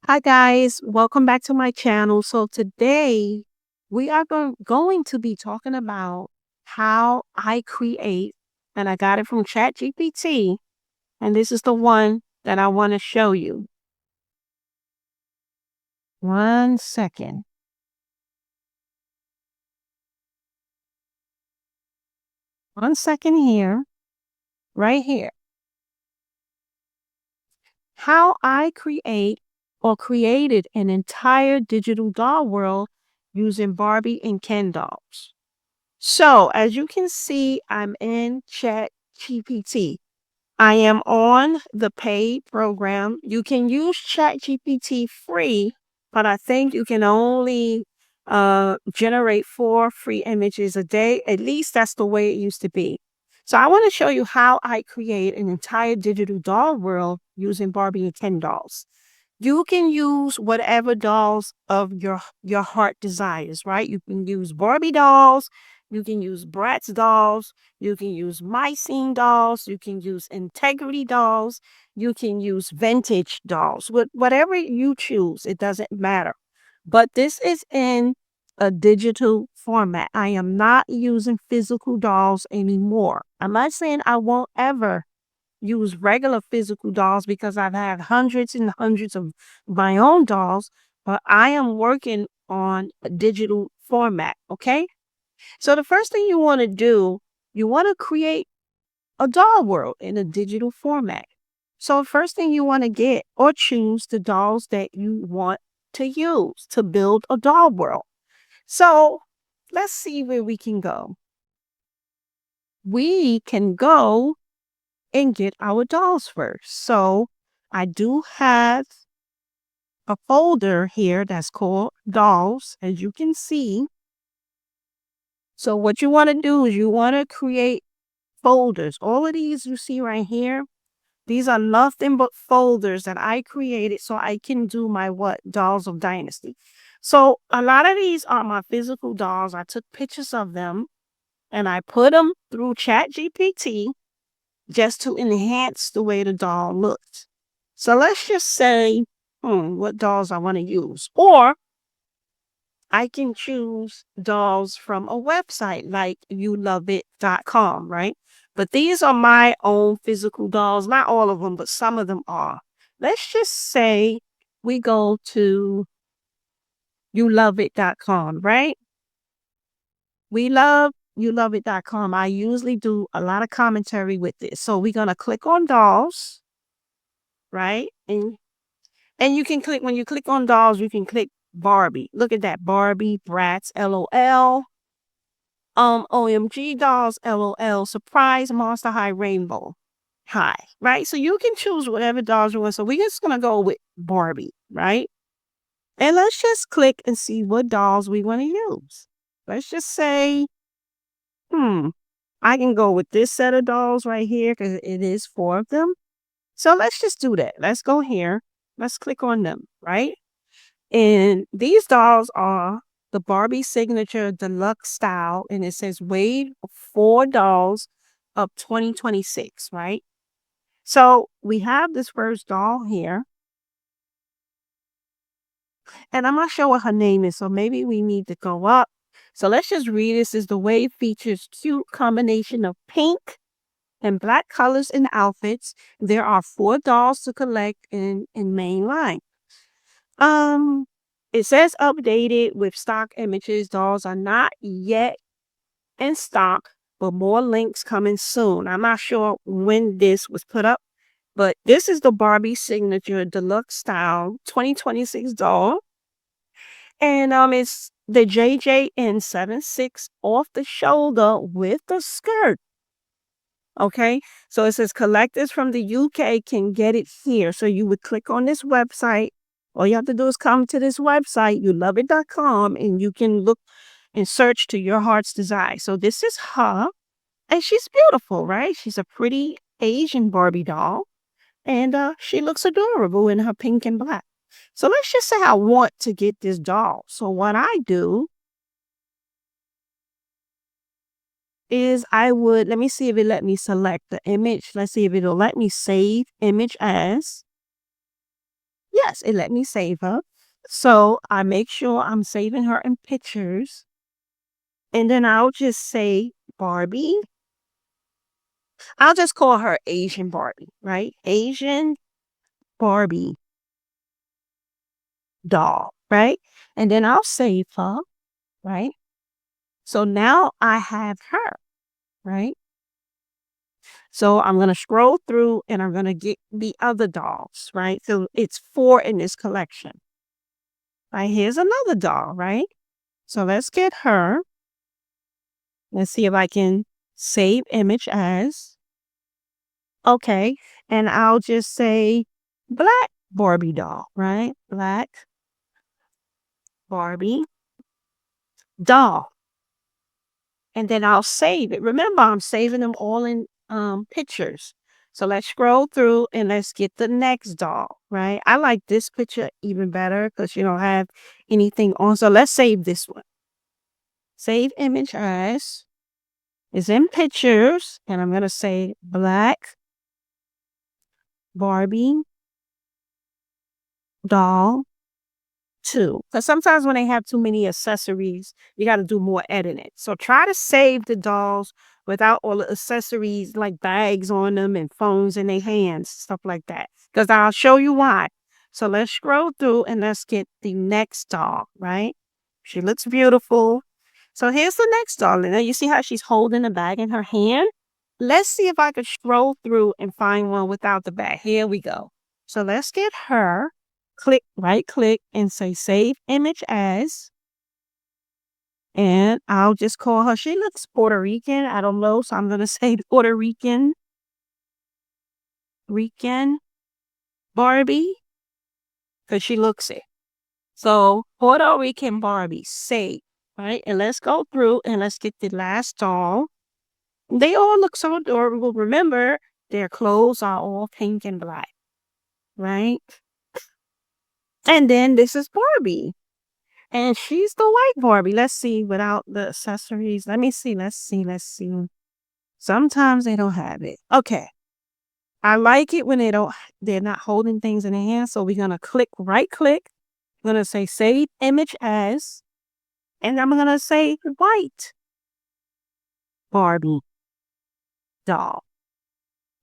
Hi guys, welcome back to my channel. So today we are going to be talking about how I create, and I got it from ChatGPT, and this is the one that I want to show you. One second. One second here, right here. How I create or created an entire digital doll world using Barbie and Ken dolls. So as you can see, I'm in ChatGPT. I am on the paid program. You can use ChatGPT free, but I think you can only generate 4 free images a day. At least that's the way it used to be. So I want to show you how I create an entire digital doll world using Barbie and Ken dolls. You can use whatever dolls of your heart desires, right? You can use Barbie dolls, you can use Bratz dolls, you can use Mycene dolls, you can use Integrity dolls, you can use vintage dolls. Whatever you choose, it doesn't matter. But this is in a digital format. I am not using physical dolls anymore. I'm not saying I won't ever use regular physical dolls because I've had hundreds and hundreds of my own dolls, but I am working on a digital format. Okay. So the first thing you want to do, you want to create a doll world in a digital format. So first thing you want to get or choose the dolls that you want to use to build a doll world. So let's see where we can go. We can go and get our dolls first. So I do have a folder here that's called dolls, as you can see. So what you want to do is you want to create folders. All of these you see right here, these are nothing but folders that I created so I can do my dolls of dynasty. So a lot of these are my physical dolls. I took pictures of them and I put them through Chat GPT just to enhance the way the doll looks. So let's just say, what dolls I want to use. Or I can choose dolls from a website like youloveit.com, right? But these are my own physical dolls. Not all of them, but some of them are. Let's just say we go to youloveit.com, right? We love youloveit.com. I usually do a lot of commentary with this. So we're going to click on dolls, right? And you can click, when you click on dolls, you can click Barbie. Look at that. Barbie, Bratz, LOL. OMG dolls, LOL. Surprise, Monster High, Rainbow High. Right? So you can choose whatever dolls you want. So we're just gonna go with Barbie, right? And let's just click and see what dolls we want to use. Let's just say, hmm, I can go with this set of dolls right here because it is 4 of them. So let's just do that. Let's go here. Let's click on them, right? And these dolls are the Barbie Signature Deluxe Style, and it says Wave 4 dolls of 2026, right? So we have this first doll here, and I'm not sure what her name is, so maybe we need to go up. So let's just read this. Is the Wave features cute combination of pink and black colors in outfits. There are 4 dolls to collect in main line. Um, it says updated with stock images. Dolls are not yet in stock, but more links coming soon. I'm not sure when this was put up, but this is the Barbie Signature Deluxe Style 2026 doll. And it's the JJN 76 off the shoulder with the skirt. Okay, so it says collectors from the UK can get it here. So you would click on this website. All you have to do is come to this website, youloveit.com, and you can look and search to your heart's desire. So this is her, and she's beautiful, right? She's a pretty Asian Barbie doll, and she looks adorable in her pink and black. So let's just say I want to get this doll. So what I do is let me see if it let me select the image. Let's see if it'll let me save image as. Yes, it let me save her. So I make sure I'm saving her in pictures. And then I'll just say Barbie. I'll just call her Asian Barbie, right? Asian Barbie doll, right? And then I'll save her, right? So now I have her, right? So I'm going to scroll through and I'm going to get the other dolls, right? So it's 4 in this collection. Right, here's another doll, right? So let's get her. Let's see if I can save image as. Okay. And I'll just say black Barbie doll, right? Black Barbie doll. And then I'll save it. Remember, I'm saving them all in pictures. So let's scroll through and let's get the next doll, right? I like this picture even better because you don't have anything on. So let's save this one. Save image as is in pictures. And I'm going to say black Barbie doll 2. Because sometimes when they have too many accessories, you got to do more editing. So try to save the dolls without all the accessories like bags on them and phones in their hands, stuff like that. Because I'll show you why. So let's scroll through and let's get the next doll, right? She looks beautiful. So here's the next doll. Now you see how she's holding the bag in her hand? Let's see if I can scroll through and find one without the bag. Here we go. So let's get her. Right click and say save image as. And I'll just call her. She looks Puerto Rican. I don't know. So I'm going to say Puerto Rican Barbie because she looks it. So Puerto Rican Barbie, save. Right. And let's go through and let's get the last doll. They all look so adorable. Remember, their clothes are all pink and black. Right. And then this is Barbie. And she's the white Barbie. Let's see without the accessories. Let me see. Let's see. Let's see. Sometimes they don't have it. Okay. I like it when they're not holding things in their hands. So we're gonna right click. I'm gonna say save image as, and I'm gonna say white Barbie doll.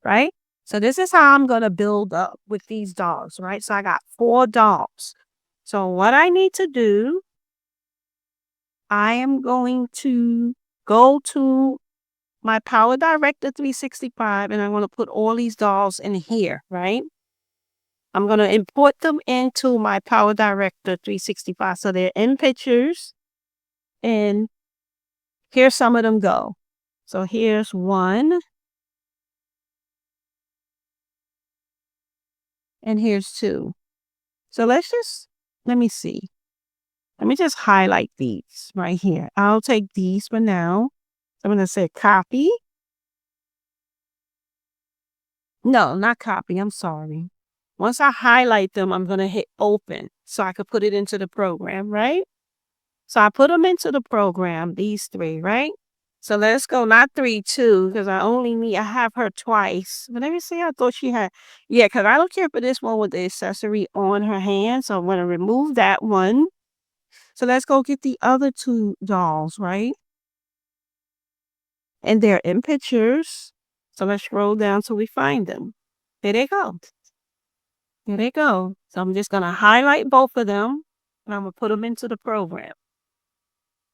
Right? So this is how I'm gonna build up with these dolls, right? So I got 4 dolls. So what I need to do, I am going to go to my Power Director 365 and I'm going to put all these dolls in here, right? I'm going to import them into my Power Director 365 so they're in pictures and here some of them go. So here's 1 and here's 2. So let me see. Let me just highlight these right here. I'll take these for now. I'm going to say copy. No, not copy. I'm sorry. Once I highlight them, I'm going to hit open so I could put it into the program, right? So I put them into the program, these 3, right? So let's go, not 3, 2, because I have her twice. But let me see, I thought she had, yeah, because I don't care for this one with the accessory on her hand. So I'm going to remove that one. So let's go get the other 2 dolls, right? And they're in pictures. So let's scroll down till we find them. There they go. There they go. So I'm just going to highlight both of them and I'm going to put them into the program.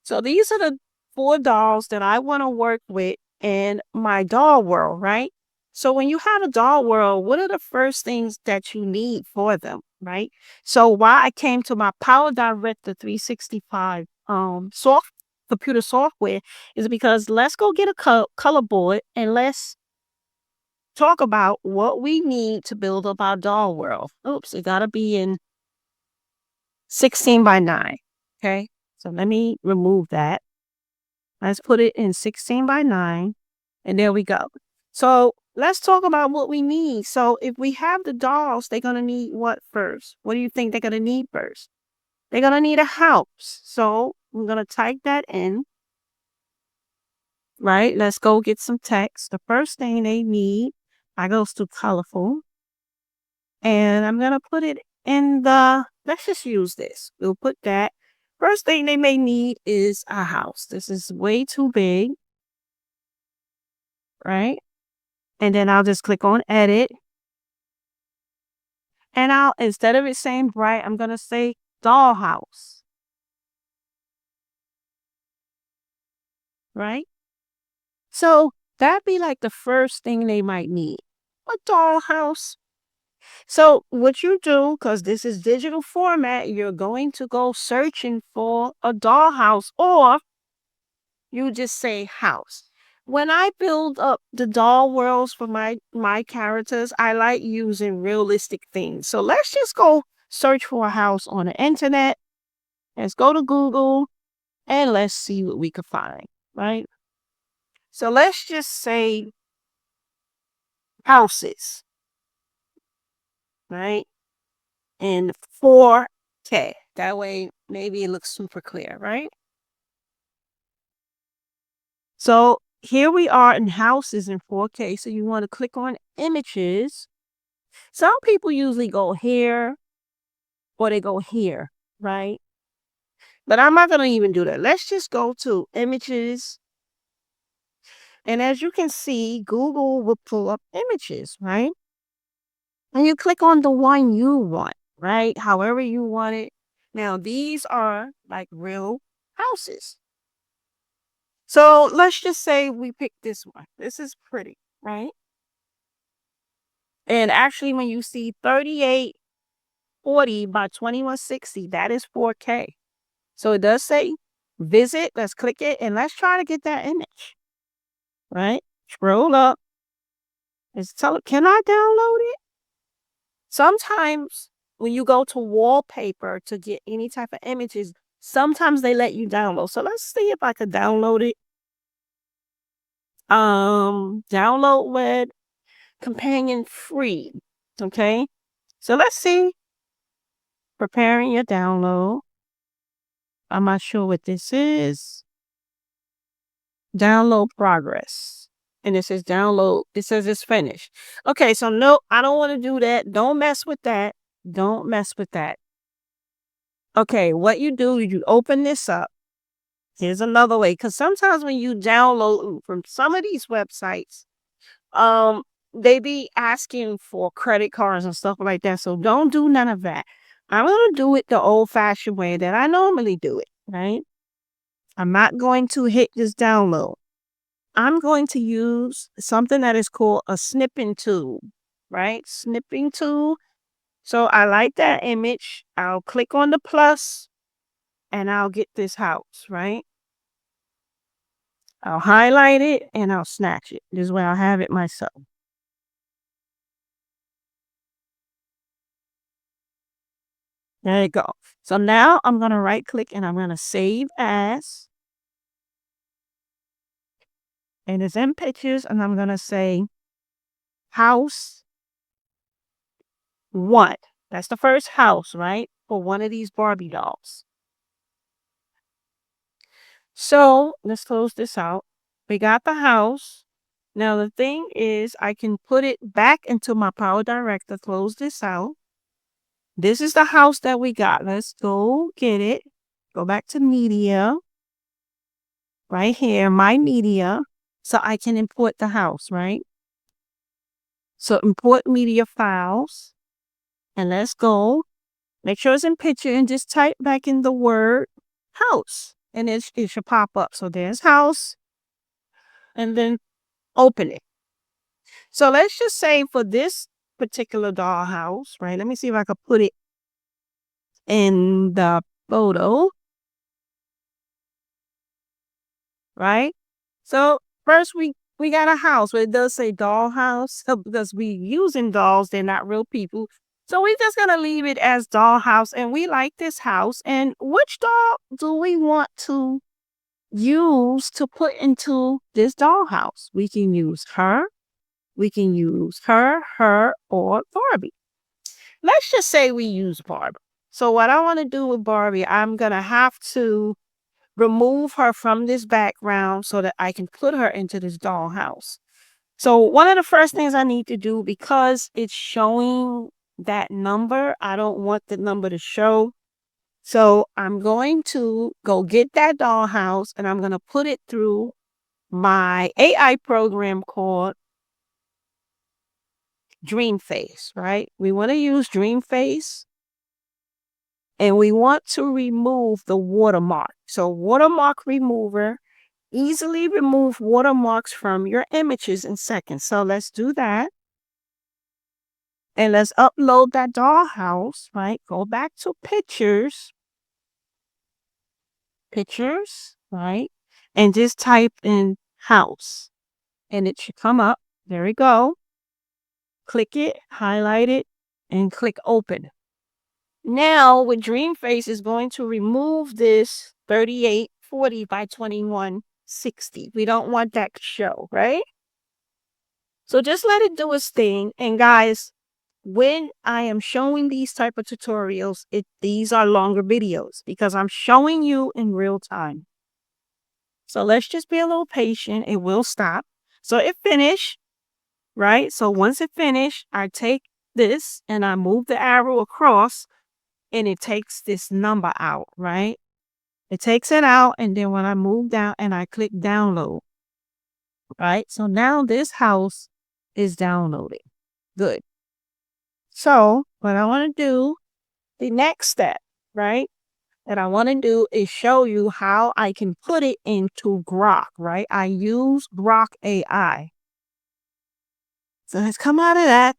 So these are the 4 dolls that I want to work with in my doll world, right? So when you have a doll world, what are the first things that you need for them, right? So why I came to my Power Director 365 computer software is because let's go get a color board and let's talk about what we need to build up our doll world. Oops, it got to be in 16 by 9. Okay, so let me remove that. Let's put it in 16 by 9. And there we go. So let's talk about what we need. So if we have the dolls, they're going to need what first? What do you think they're going to need first? They're going to need a house. So I'm going to type that in. Right? Let's go get some text. The first thing they need, I goes to colorful. And I'm going to put it in the, let's just use this. We'll put that. First thing they may need is a house. This is way too big, right? And then I'll just click on edit. And I'll, instead of it saying bright, I'm going to say dollhouse, right? So that'd be like the first thing they might need, a dollhouse. So what you do, because this is digital format, you're going to go searching for a dollhouse, or you just say house. When I build up the doll worlds for my characters, I like using realistic things. So let's just go search for a house on the internet. Let's go to Google and let's see what we can find, right? So let's just say houses, right? In 4K. That way, maybe it looks super clear, right? So here we are in houses in 4K. So you want to click on images. Some people usually go here or they go here, right? But I'm not going to even do that. Let's just go to images. And as you can see, Google will pull up images, right? And you click on the one you want, right? However you want it. Now, these are like real houses. So let's just say we pick this one. This is pretty, right? And actually, when you see 3840 by 2160, that is 4K. So it does say visit. Let's click it and let's try to get that image, right? Scroll up. Let's tell it, can I download it? Sometimes when you go to wallpaper to get any type of images, sometimes they let you download. So let's see if I could download it. Download with companion free. Okay. So let's see. Preparing your download. I'm not sure what this is. Download progress. And it says download. It says it's finished. Okay, so no, I don't want to do that. Don't mess with that. Don't mess with that. Okay, what you do is you open this up. Here's another way. Because sometimes when you download from some of these websites, um, they be asking for credit cards and stuff like that. So don't do none of that. I'm gonna do it the old fashioned way that I normally do it, right? I'm not going to hit this download. I'm going to use something that is called a snipping tool, right? Snipping tool. So I like that image. I'll click on the plus and I'll get this house, right? I'll highlight it and I'll snatch it. This is where I'll have it myself. There you go. So now I'm going to right click and I'm going to save as. And it's in pictures and I'm going to say house one. That's the first house, right? For one of these Barbie dolls. So let's close this out. We got the house. Now the thing is I can put it back into my Power Director, close this out. This is the house that we got. Let's go get it. Go back to media. Right here, my media. So I can import the house, right? So import media files. And let's go. Make sure it's in picture and just type back in the word house. And it should pop up. So there's house. And then open it. So let's just say for this particular dollhouse, right? Let me see if I could put it in the photo, right? So first we got a house, but it does say dollhouse because we using dolls, they're not real people. So we're just gonna leave it as dollhouse, and we like this house. And which doll do we want to use to put into this dollhouse? We can use her. We can use her, or Barbie. Let's just say we use Barbie. So what I want to do with Barbie, I'm going to have to remove her from this background so that I can put her into this dollhouse. So one of the first things I need to do, because it's showing that number. I don't want the number to show. So I'm going to go get that dollhouse and I'm going to put it through my AI program called Dreamface, right? We want to use Dreamface and we want to remove the watermark. So watermark remover, easily remove watermarks from your images in seconds. So let's do that. And let's upload that dollhouse, right? Go back to pictures, right? And just type in house and it should come up. There we go. Click it, highlight it, and click open. Now with Dreamface is going to remove this 3840 by 2160. We don't want that to show, right? So just let it do its thing. And guys, when I am showing these type of tutorials, these are longer videos because I'm showing you in real time. So let's just be a little patient. It will stop. So it finished, right? So once it finished, I take this and I move the arrow across and it takes this number out, right? It takes it out. And then when I move down and I click download, right? So now this house is downloading. Good. So what I want to do, the next step, right? That I want to do is show you how I can put it into Grok, right? I use Grok AI. So let's come out of that.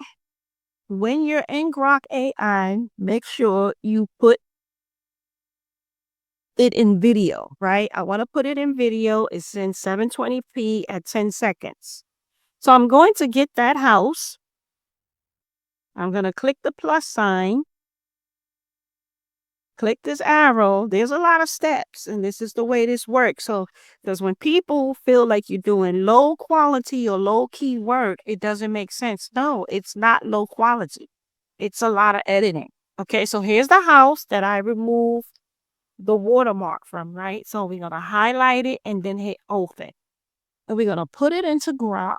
When you're in Grok AI, make sure you put it in video, right? I want to put it in video. It's in 720p at 10 seconds. So I'm going to get that house. I'm going to click the plus sign. Click this arrow. There's a lot of steps, and this is the way this works. So, because when people feel like you're doing low quality or low key work, it doesn't make sense. No, it's not low quality. It's a lot of editing. Okay, so here's the house that I removed the watermark from, right? So we're going to highlight it and then hit open. And we're going to put it into Grok,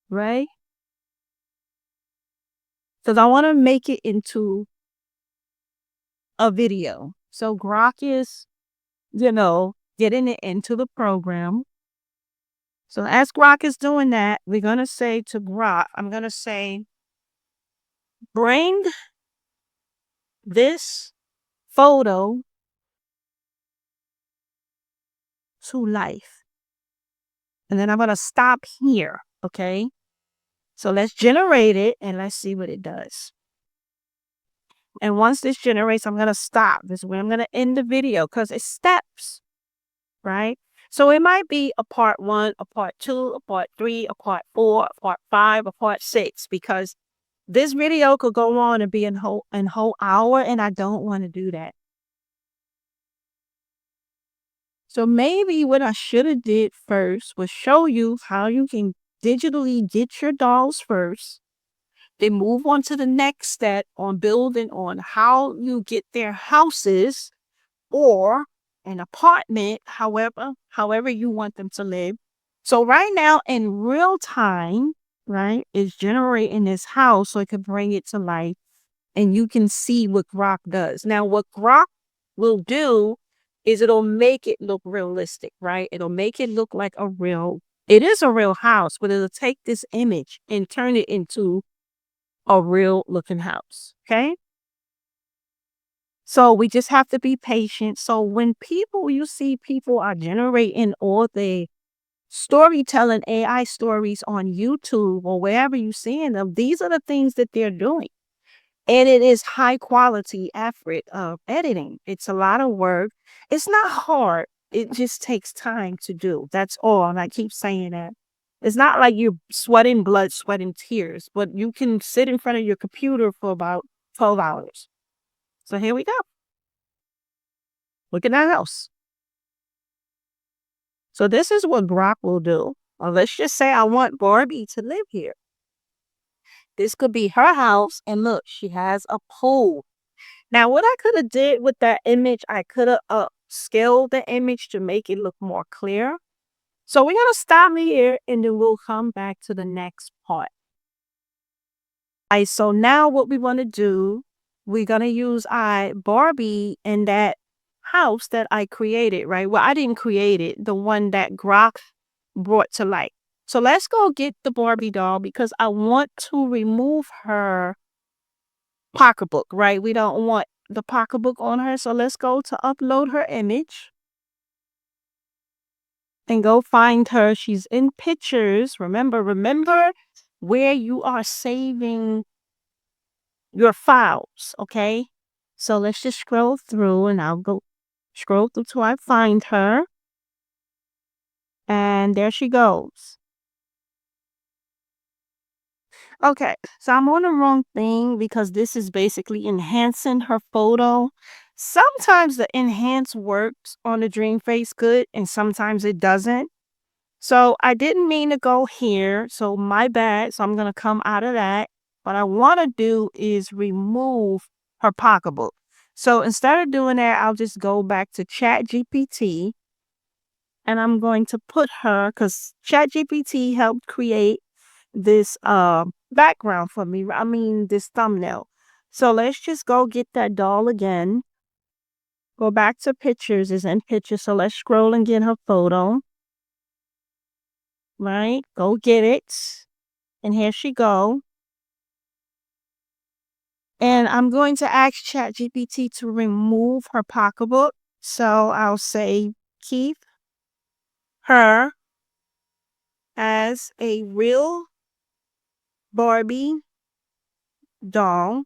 right? Because I want to make it into a video. So Grok is, getting it into the program. So as Grok is doing that, we're going to say to Grok, I'm going to say, bring this photo to life. And then I'm going to stop here. Okay. So let's generate it and let's see what it does. And once this generates, I'm going to stop. This is where I'm going to end the video because it's steps, right? So it might be a part 1, a part 2, a part 3, a part 4, a part 5, a part 6, because this video could go on and be a whole hour, and I don't want to do that. So maybe what I should have did first was show you how you can digitally get your dolls first, then move on to the next step on building on how you get their houses or an apartment, however you want them to live. So right now in real time, right, is generating this house so it can bring it to life and you can see what Grok does. Now, what Grok will do is it'll make it look realistic, right? It'll make it look like it is a real house, but it'll take this image and turn it into a real looking house. Okay. So we just have to be patient. So when you see people are generating all the storytelling AI stories on YouTube or wherever you're seeing them, these are the things that they're doing. And it is high quality effort of editing. It's a lot of work. It's not hard. It just takes time to do. That's all. And I keep saying that. It's not like you're sweating blood, sweating tears, but you can sit in front of your computer for about 12 hours. So here we go. Look at that house. So this is what Grok will do. Let's just say I want Barbie to live here. This could be her house. And look, she has a pool. Now, what I could have did with that image, I could have scaled the image to make it look more clear. So we're going to stop here and then we'll come back to the next part. So now what we want to do, we're going to use I Barbie in that house that I created, right? Well, I didn't create it, the one that Grok brought to light. So let's go get the Barbie doll because I want to remove her pocketbook, right? We don't want the pocketbook on her. So let's go to upload her image and go find her. She's in pictures. Remember where you are saving your files, okay? So let's just scroll through and I'll go scroll through till I find her. And there she goes. Okay, so I'm on the wrong thing because this is basically enhancing her photo. Sometimes the enhance works on the dream face good and sometimes it doesn't. So I didn't mean to go here. So my bad. So I'm going to come out of that. What I want to do is remove her pocketbook. So instead of doing that, I'll just go back to Chat GPT and I'm going to put her because Chat GPT helped create this background for me. I mean, this thumbnail. So let's just go get that doll again. Go back to pictures, is in pictures. So let's scroll and get her photo. Right? Go get it. And here she go. And I'm going to ask ChatGPT to remove her pocketbook. So I'll say, keep her as a real Barbie doll.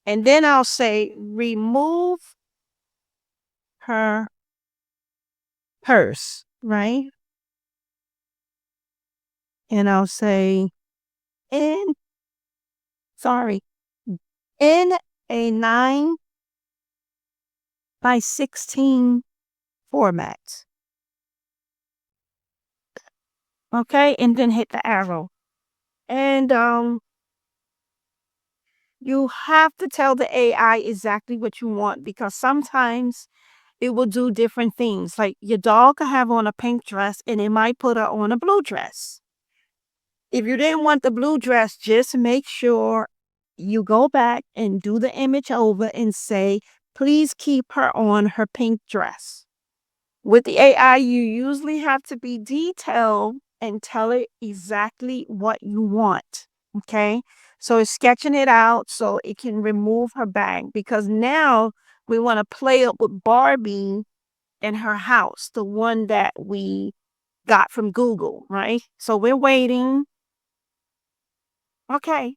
And then I'll say, remove her purse, right? And I'll say, in, sorry, in a 9:16 format. Okay. And then hit the arrow. And you have to tell the AI exactly what you want because sometimes it will do different things. Like your dog could have on a pink dress and it might put her on a blue dress. If you didn't want the blue dress, just make sure you go back and do the image over and say, please keep her on her pink dress. With the AI, you usually have to be detailed and tell it exactly what you want. Okay. So it's sketching it out so it can remove her bag because now we want to play up with Barbie in her house, the one that we got from Google, right? So we're waiting. Okay.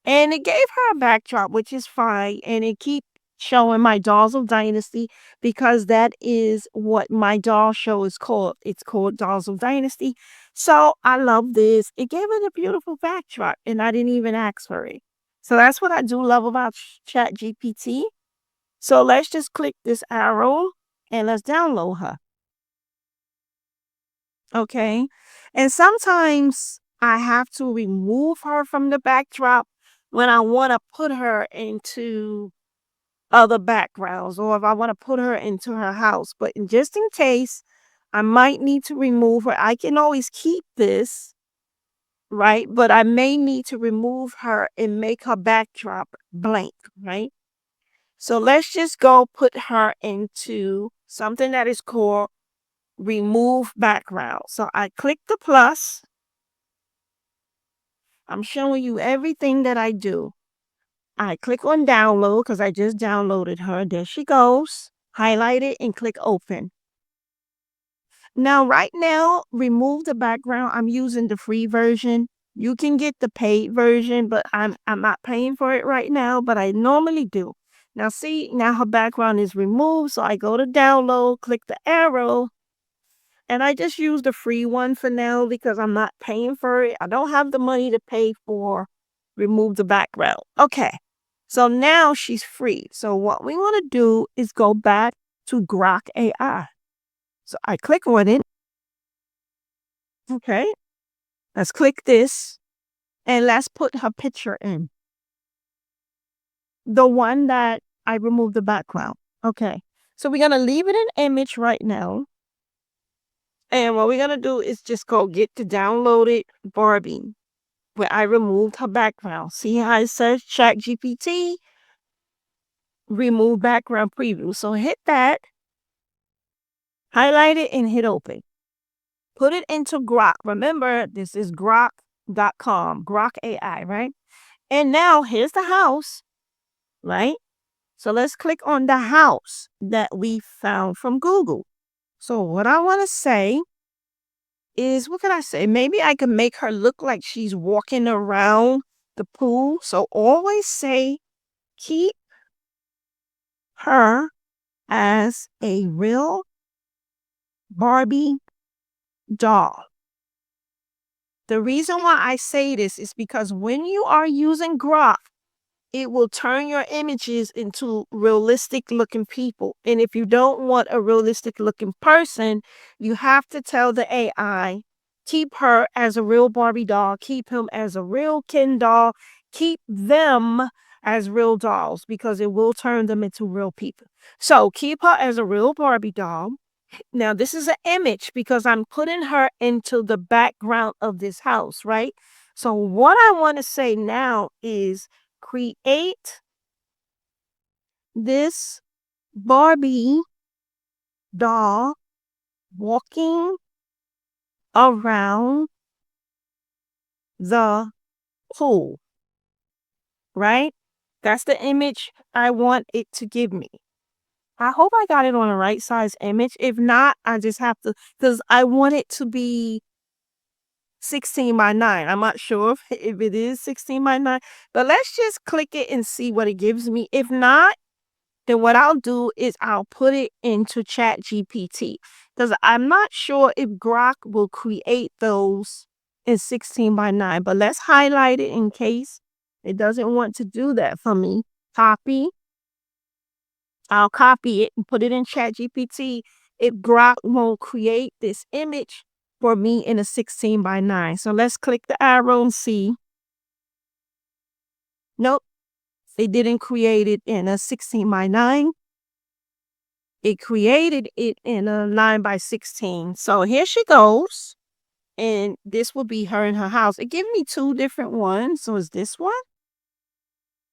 And it gave her a backdrop, which is fine. And it keep showing my Dolls of Dynasty because that is what my doll show is called. It's called Dolls of Dynasty. So I love this. It gave it a beautiful backdrop and I didn't even ask for it. So that's what I do love about Chat GPT. So let's just click this arrow and let's download her. Okay. And sometimes I have to remove her from the backdrop when I want to put her into other backgrounds or if I want to put her into her house. But just in case I might need to remove her, I can always keep this, right? But I may need to remove her and make her backdrop blank, right? So let's just go put her into something that is called remove background. So I click the plus. I'm showing you everything that I do. I click on download because I just downloaded her. There she goes. Highlight it and click open. Now, right now, remove the background. I'm using the free version. You can get the paid version, but I'm not paying for it right now, but I normally do. Now see, now her background is removed. So I go to download, click the arrow, and I just use the free one for now because I'm not paying for it. I don't have the money to pay for remove the background. Okay. So now she's free. So what we want to do is go back to Grok AI. So I click on it. Okay. Let's click this and let's put her picture in. The one that I removed the background. Okay. So we're going to leave it in image right now. And what we're going to do is just go get the downloaded Barbie. where I removed her background. See how it says Chat GPT? Remove background preview. So hit that, highlight it, and hit open. Put it into Grok. Remember, this is grok.com, Grok AI, right? And now here's the house, right? So let's click on the house that we found from Google. So what I want to say is, what can I say? Maybe I can make her look like she's walking around the pool. So always say, keep her as a real Barbie doll. The reason why I say this is because when you are using Grok, it will turn your images into realistic looking people. And if you don't want a realistic looking person, you have to tell the AI, keep her as a real Barbie doll, keep him as a real Ken doll, keep them as real dolls because it will turn them into real people. So keep her as a real Barbie doll. Now, this is an image because I'm putting her into the background of this house, right? So what I want to say now is create this Barbie doll walking around the pool, right? That's the image I want it to give me. I hope I got it on the right size image. If not, I just have to, because I want it to be 16 by 9. I'm not sure if it is 16 by 9, but let's just click it and see what it gives me. If not, then what I'll do is I'll put it into Chat GPT because I'm not sure if Grok will create those in 16 by 9, but let's highlight it in case it doesn't want to do that for me. Copy. I'll copy it and put it in Chat GPT if Grok won't create this image for me in a 16 by 9. So let's click the arrow and see. Nope, they didn't create it in a 16 by 9. It created it in a 9 by 16. So here she goes. And this will be her in her house. It gave me two different ones. So it's this one.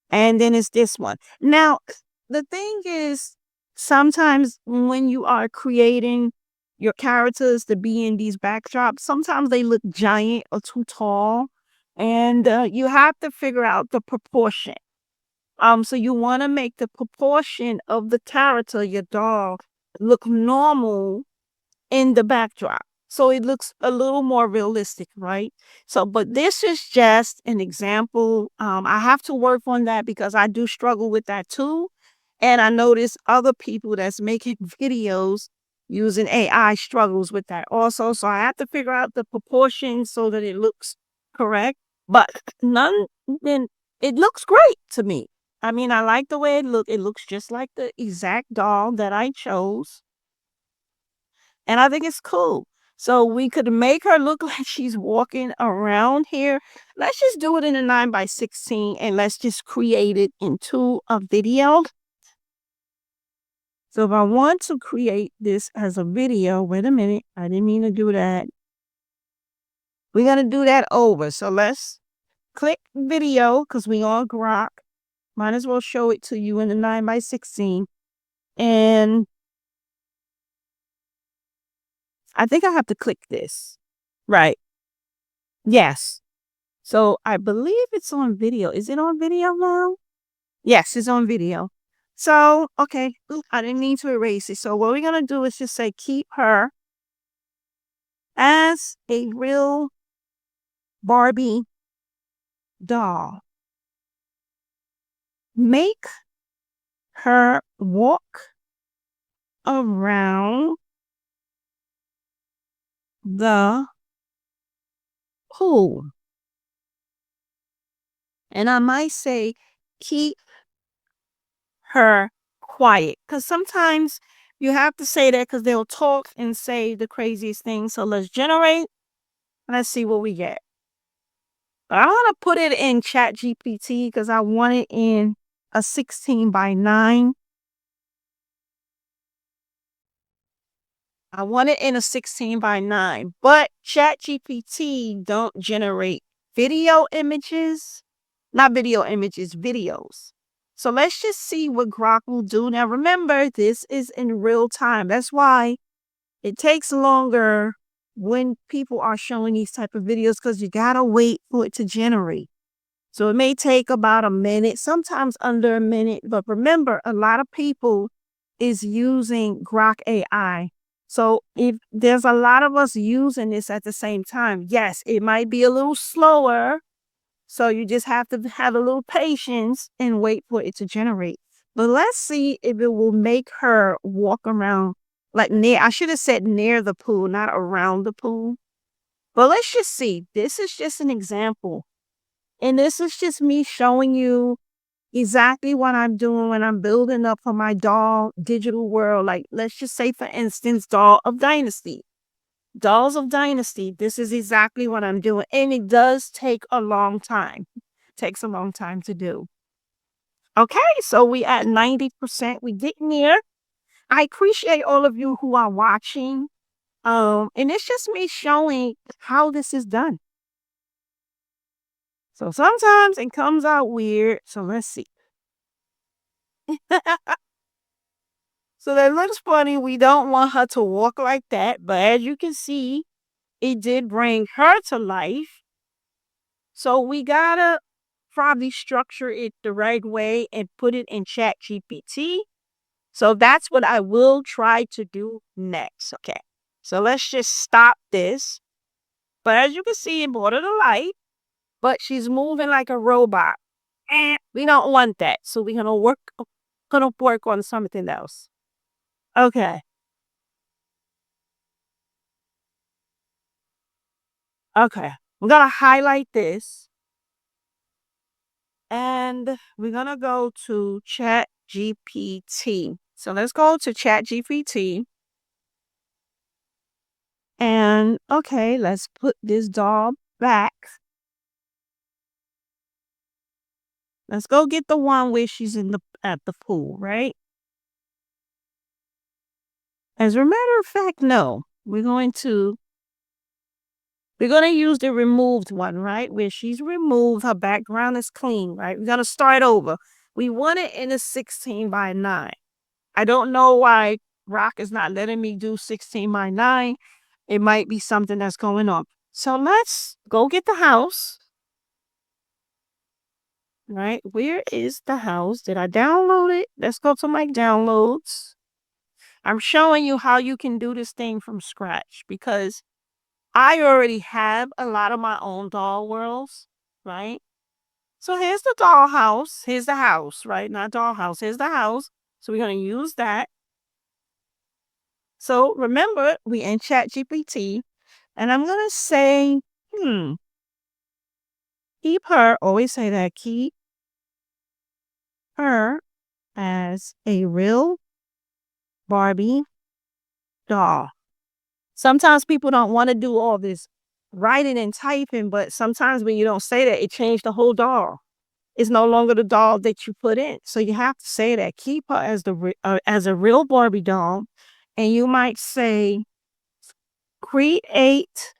And then it's this one. Now, the thing is, sometimes when you are creating your characters to be in these backdrops, sometimes they look giant or too tall. And you have to figure out the proportion. So you want to make the proportion of the character, your doll, look normal in the backdrop. So it looks a little more realistic, right? So, but this is just an example. I have to work on that because I do struggle with that too. And I notice other people that's making videos using AI struggles with that also. So I have to figure out the proportions so that it looks correct. But none, then it looks great to me. I mean, I like the way it looks. It looks just like the exact doll that I chose. And I think it's cool. So we could make her look like she's walking around here. Let's just do it in a 9 by 16 and let's just create it into a video. So if I want to create this as a video, wait a minute, I didn't mean to do that. We're going to do that over. So let's click video because we on Grok. Might as well show it to you in the 9 by 16. And I think I have to click this. Right. Yes. So I believe it's on video. Is it on video now? Yes, it's on video. So, okay. Oop, I didn't need to erase it. So what we're going to do is just say keep her as a real Barbie doll. Make her walk around the pool. And I might say keep her quiet because sometimes you have to say that because they'll talk and say the craziest things. So let's generate. Let's see what we get. I want to put it in Chat GPT because I want it in a 16 by 9. I want it in a 16 by 9, but Chat GPT don't generate video images, not video images, videos. So let's just see what Grok will do. Now, remember, this is in real time. That's why it takes longer when people are showing these type of videos because you got to wait for it to generate. So it may take about a minute, sometimes under a minute. But remember, a lot of people is using Grok AI. So if there's a lot of us using this at the same time, yes, it might be a little slower. So you just have to have a little patience and wait for it to generate. But let's see if it will make her walk around like near, I should have said near the pool, not around the pool. But let's just see. This is just an example. And this is just me showing you exactly what I'm doing when I'm building up for my doll digital world. Like, let's just say, for instance, Doll of Dynasty. Dolls of Dynasty. This is exactly what I'm doing. And it does take a long time. Takes a long time to do. Okay, so we at 90%. We getting there. I appreciate all of you who are watching. And it's just me showing how this is done. So sometimes it comes out weird. So let's see. So that looks funny. We don't want her to walk like that. But as you can see, it did bring her to life. So we gotta probably structure it the right way and put it in Chat GPT. So that's what I will try to do next. Okay. So let's just stop this. But as you can see, it brought her to life. But she's moving like a robot. And we don't want that. So we're gonna work on something else. Okay. Okay. We're gonna highlight this and we're gonna go to Chat GPT. So let's go to Chat GPT. And okay, let's put this doll back. Let's go get the one where she's in the at the pool, right? As a matter of fact, no. We're going to use the removed one, right? Where she's removed, her background is clean, right? We're going to start over. We want it in a 16 by 9. I don't know why Rock is not letting me do 16 by 9. It might be something that's going on. So let's go get the house. Right? Where is the house? Did I download it? Let's go to my downloads. I'm showing you how you can do this thing from scratch because I already have a lot of my own doll worlds, right? So here's the dollhouse. Here's the house, right? Not dollhouse. Here's the house. So we're going to use that. So remember, we in Chat GPT, and I'm going to say, keep her, always say that, keep her as a real Barbie doll. Sometimes people don't want to do all this writing and typing, but sometimes when you don't say that, it changed the whole doll. It's no longer the doll that you put in. So you have to say that. Keep her as a real Barbie doll, and you might say, create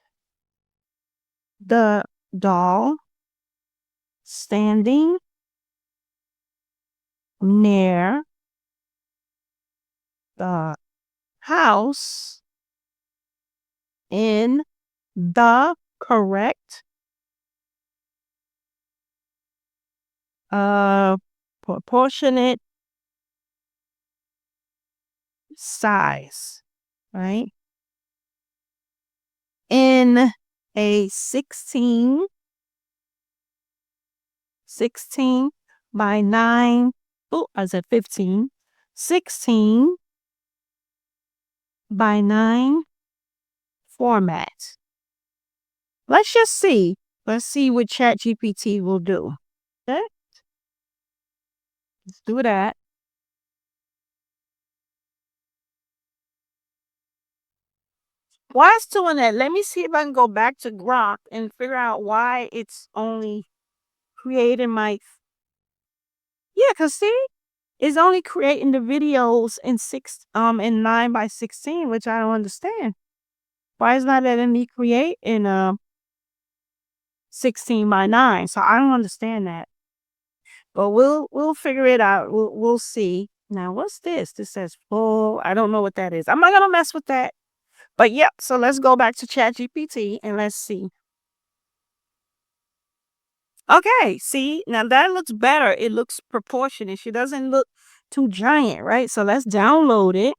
the doll standing near the house in the correct proportionate size, right? In a 16 by 9, oh, I said 15, 16 by 9 format. Let's just see. Let's see what ChatGPT will do. Okay? Let's do that. While it's doing that, let me see if I can go back to Grok and figure out why it's only creating my. Yeah, cause see, it's only creating the videos in 9 by 16, which I don't understand. Why is not letting me create in 16 by 9. So I don't understand that. But we'll figure it out. We'll see. Now what's this? This says full. I don't know what that is. I'm not gonna mess with that. But yep, so let's go back to ChatGPT and let's see. Okay, see, now that looks better. It looks proportionate. She doesn't look too giant, right? So let's download it,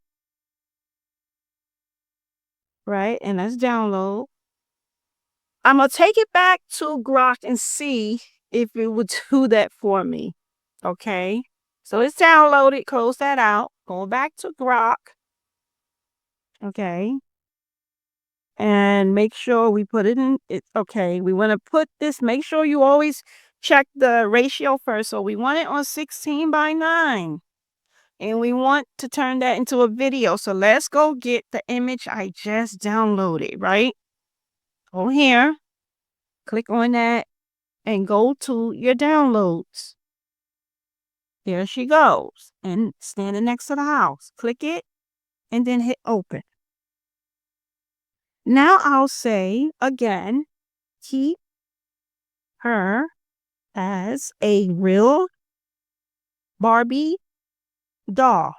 right? And let's download. I'm gonna take it back to Grok and see if it would do that for me. Okay. So it's downloaded. Close that out. Go back to Grok. Okay. And make sure we put it in it. Okay. We want to put this, make sure you always check the ratio first. So we want it on 16 by 9. And we want to turn that into a video. So let's go get the image I just downloaded, right? Go here, click on that, and go to your downloads. There she goes. And standing next to the house. Click it and then hit open. Now I'll say again, keep her as a real Barbie doll.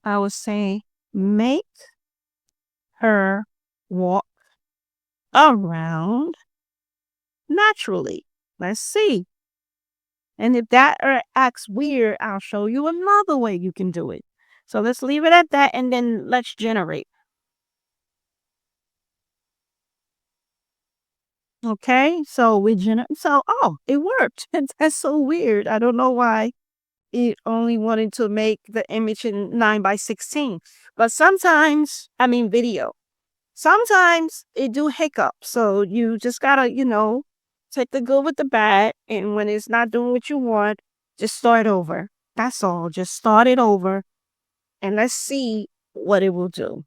I will say, make her walk around naturally. Let's see. And if that acts weird, I'll show you another way you can do it. So let's leave it at that and then let's generate. Okay, so we oh, it worked. That's so weird. I don't know why it only wanted to make the image in 9 by 16. But sometimes, I mean video. Sometimes it do hiccup. So you just gotta, take the good with the bad. And when it's not doing what you want, just start over. That's all. Just start it over and let's see what it will do.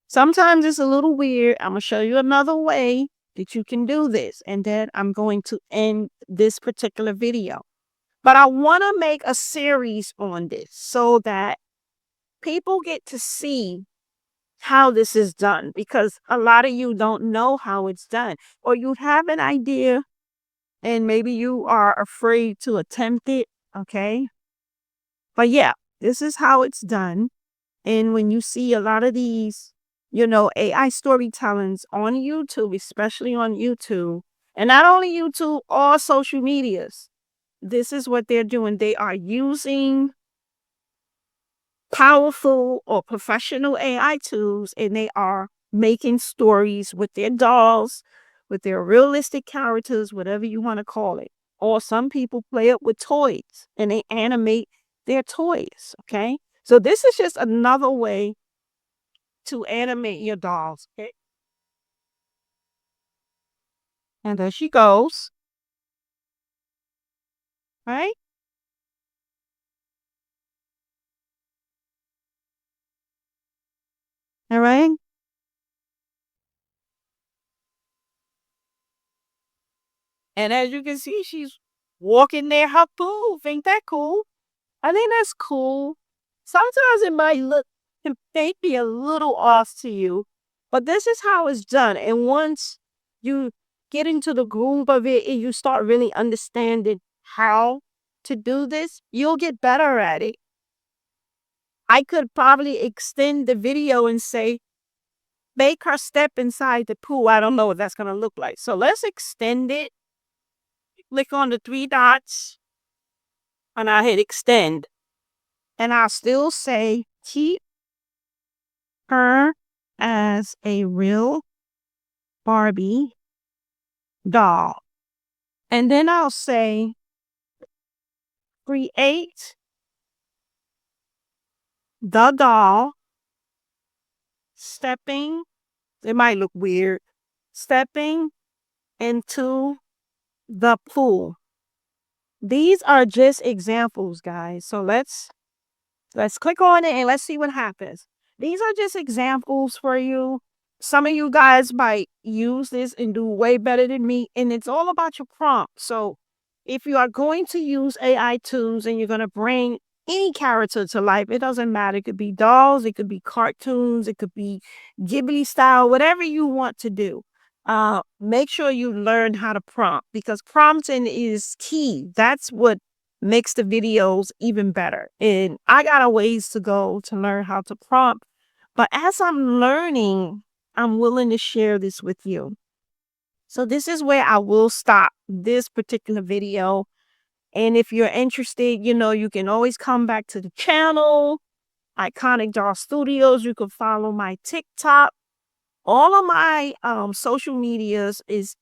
Sometimes it's a little weird. I'm going to show you another way that you can do this. And then I'm going to end this particular video. But I want to make a series on this so that people get to see how this is done, because a lot of you don't know how it's done, or you have an idea and maybe you are afraid to attempt it. Okay. But yeah, this is how it's done. And when you see a lot of these, AI storytellings on YouTube, especially on YouTube, and not only YouTube, all social medias, this is what they're doing. They are using powerful or professional AI tools and they are making stories with their dolls, with their realistic characters, whatever you want to call it. Or some people play it with toys and they animate their toys. Okay. So this is just another way to animate your dolls. Okay. And there she goes. Right. All right. And as you can see, she's walking near her booth. Ain't that cool? I think that's cool. Sometimes it might look, it may be a little off to you, but this is how it's done. And once you get into the groove of it and you start really understanding how to do this, you'll get better at it. I could probably extend the video and say, make her step inside the pool. I don't know what that's going to look like. So let's extend it. Click on the three dots and I hit extend. And I'll still say, keep her as a real Barbie doll. And then I'll say, create the doll stepping, it might look weird, stepping into the pool. These are just examples, guys. So let's click on it and let's see what happens. These are just examples for you. Some of you guys might use this and do way better than me. And it's all about your prompt. So if you are going to use AI tools and you're going to bring any character to life, it doesn't matter. It could be dolls, it could be cartoons, it could be Ghibli style, whatever you want to do. make sure you learn how to prompt because prompting is key. That's what makes the videos even better. And I got a ways to go to learn how to prompt. But as I'm learning, I'm willing to share this with you. So this is where I will stop this particular video. And if you're interested, you can always come back to the channel, Iconic Doll Studios. You can follow my TikTok. All of my social medias is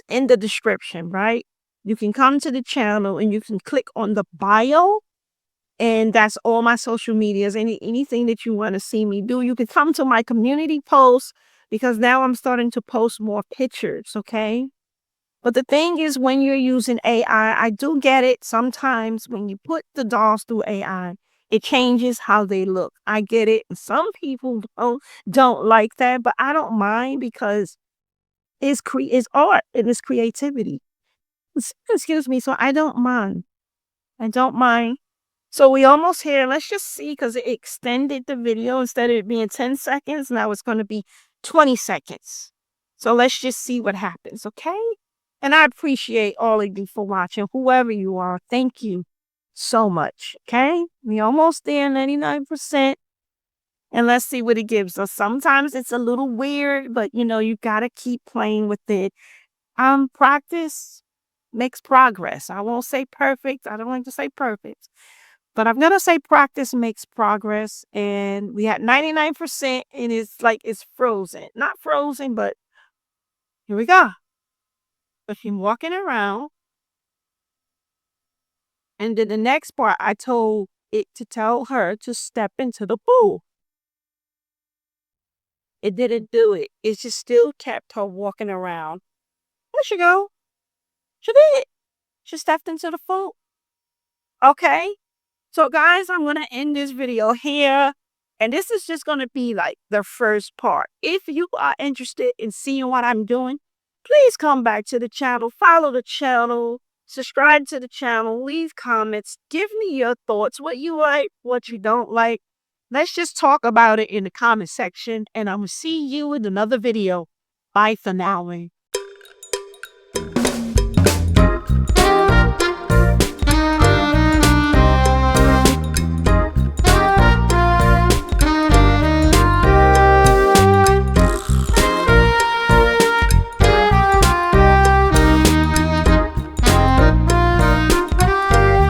in the description, right? You can come to the channel and you can click on the bio, and that's all my social medias. Anything that you want to see me do, you can come to my community posts because now I'm starting to post more pictures, okay? But the thing is, when you're using AI, I do get it. Sometimes when you put the dolls through AI, it changes how they look. I get it. Some people don't like that, but I don't mind because it's art and it's creativity. Excuse me. So I don't mind. I don't mind. So we almost here. Let's just see because it extended the video instead of it being 10 seconds. Now it's going to be 20 seconds. So let's just see what happens. Okay. And I appreciate all of you for watching, whoever you are. Thank you so much. Okay. We almost there, 99%. And let's see what it gives us. Sometimes it's a little weird, but you got to keep playing with it. Practice makes progress. I won't say perfect. I don't like to say perfect, but I'm going to say practice makes progress. And we had 99% and it's like it's frozen. Not frozen, but here we go. But she's walking around. And then the next part, I told it to tell her to step into the pool. It didn't do it. It just still kept her walking around. There she go. She did. She stepped into the pool. Okay. So guys, I'm going to end this video here. And this is just going to be like the first part. If you are interested in seeing what I'm doing, please come back to the channel, follow the channel, subscribe to the channel, leave comments, give me your thoughts, what you like, what you don't like. Let's just talk about it in the comment section. And I'm going to see you in another video. Bye for now.